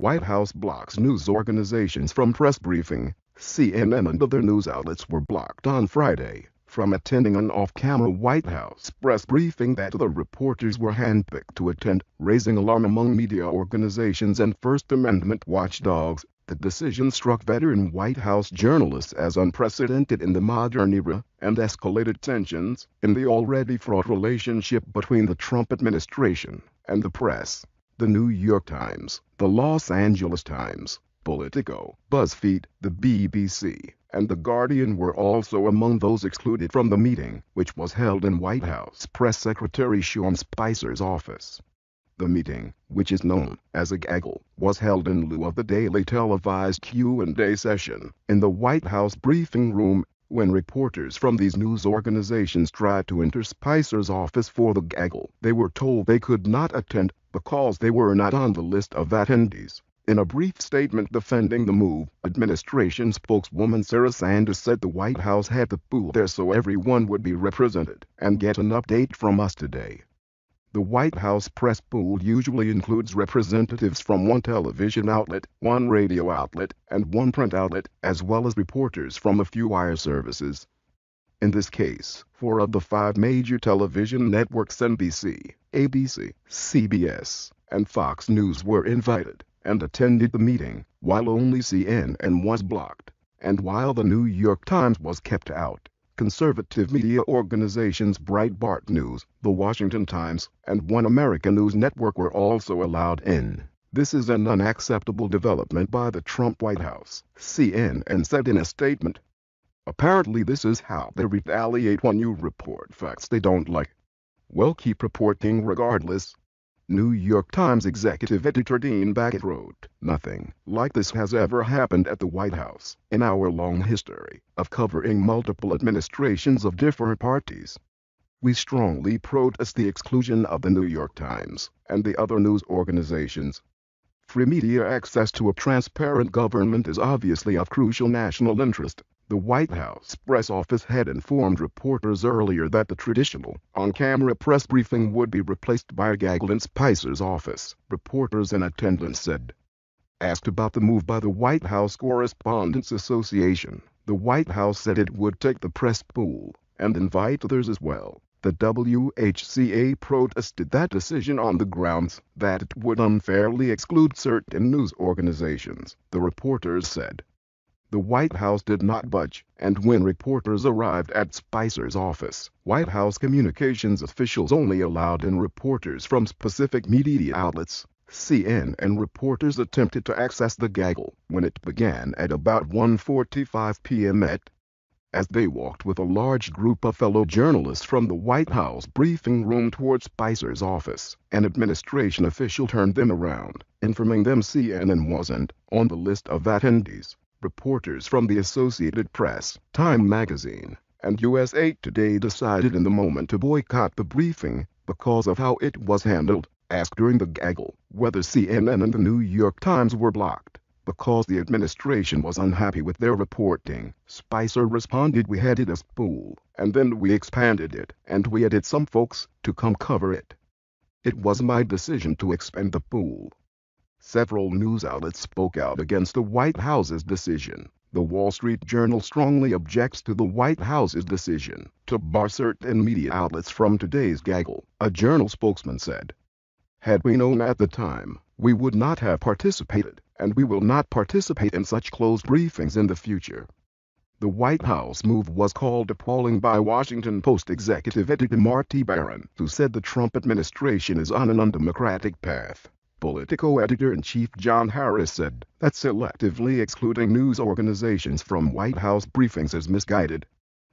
White House blocks news organizations from press briefing. CNN and other news outlets were blocked on Friday from attending an off-camera White House press briefing that the reporters were handpicked to attend, raising alarm among media organizations and First Amendment watchdogs. The decision struck veteran White House journalists as unprecedented in the modern era and escalated tensions in the already fraught relationship between the Trump administration and the press. The New York Times, the Los Angeles Times, Politico, BuzzFeed, the BBC, and The Guardian were also among those excluded from the meeting, which was held in White House Press Secretary Sean Spicer's office. The meeting, which is known as a gaggle, was held in lieu of the daily televised Q&A session in the White House briefing room. When reporters from these news organizations tried to enter Spicer's office for the gaggle, they were told they could not attend because they were not on the list of attendees. In a brief statement defending the move, administration spokeswoman Sarah Sanders said the White House had the pool there so everyone would be represented and get an update from us today. The White House press pool usually includes representatives from one television outlet, one radio outlet, and one print outlet, as well as reporters from a few wire services. In this case, 4 of the 5 major television networks NBC, ABC, CBS, and Fox News were invited and attended the meeting, while only CNN was blocked, and while the New York Times was kept out. Conservative media organizations Breitbart News, The Washington Times, and One American News Network were also allowed in. This is an unacceptable development by the Trump White House, CNN said in a statement. Apparently this is how they retaliate when you report facts they don't like. Well, keep reporting regardless. New York Times executive editor Dean Baquet wrote, "Nothing like this has ever happened at the White House in our long history of covering multiple administrations of different parties. We strongly protest the exclusion of the New York Times and the other news organizations. Free media access to a transparent government is obviously of crucial national interest." The White House press office had informed reporters earlier that the traditional on-camera press briefing would be replaced by a gaggle in Spicer's office, reporters in attendance said. Asked about the move by the White House Correspondents Association, the White House said it would take the press pool and invite others as well. The WHCA protested that decision on the grounds that it would unfairly exclude certain news organizations, the reporters said. The White House did not budge, and when reporters arrived at Spicer's office, White House communications officials only allowed in reporters from specific media outlets. CNN reporters attempted to access the gaggle when it began at about 1:45 p.m. As they walked with a large group of fellow journalists from the White House briefing room toward Spicer's office, an administration official turned them around, informing them CNN wasn't on the list of attendees. Reporters from the Associated Press, Time magazine, and USA Today decided in the moment to boycott the briefing because of how it was handled. Asked during the gaggle whether CNN and the New York Times were blocked because the administration was unhappy with their reporting, Spicer responded, "We had it as pool, and then we expanded it, and we added some folks to come cover it. It was my decision to expand the pool." Several news outlets spoke out against the White House's decision. The Wall Street Journal strongly objects to the White House's decision to bar certain media outlets from today's gaggle, a journal spokesman said. "Had we known at the time, we would not have participated, and we will not participate in such closed briefings in the future." The White House move was called appalling by Washington Post executive editor Marty Baron, who said the Trump administration is on an undemocratic path. Politico editor-in-chief John Harris said that selectively excluding news organizations from White House briefings is misguided.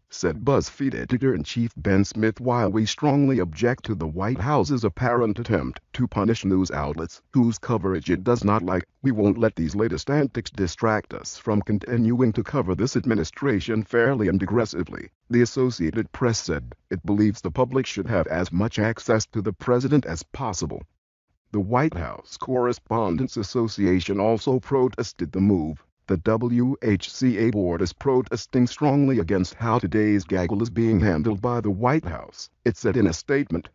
Said BuzzFeed editor-in-chief Ben Smith, "While we strongly object to the White House's apparent attempt to punish news outlets whose coverage it does not like, we won't let these latest antics distract us from continuing to cover this administration fairly and aggressively." The Associated Press said it believes the public should have as much access to the president as possible. The White House Correspondents Association also protested the move. The WHCA board is protesting strongly against how today's gaggle is being handled by the White House, it said in a statement.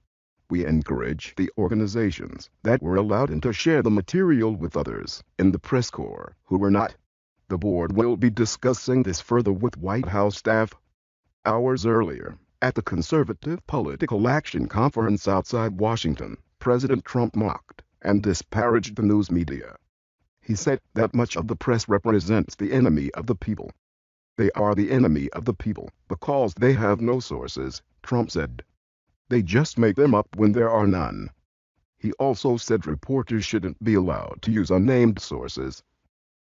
We encourage the organizations that were allowed in to share the material with others in the press corps who were not. The board will be discussing this further with White House staff. Hours earlier, at the conservative Political Action Conference outside Washington, President Trump mocked and disparaged the news media. He said that much of the press represents the enemy of the people. They are the enemy of the people because they have no sources, Trump said. They just make them up when there are none. He also said reporters shouldn't be allowed to use unnamed sources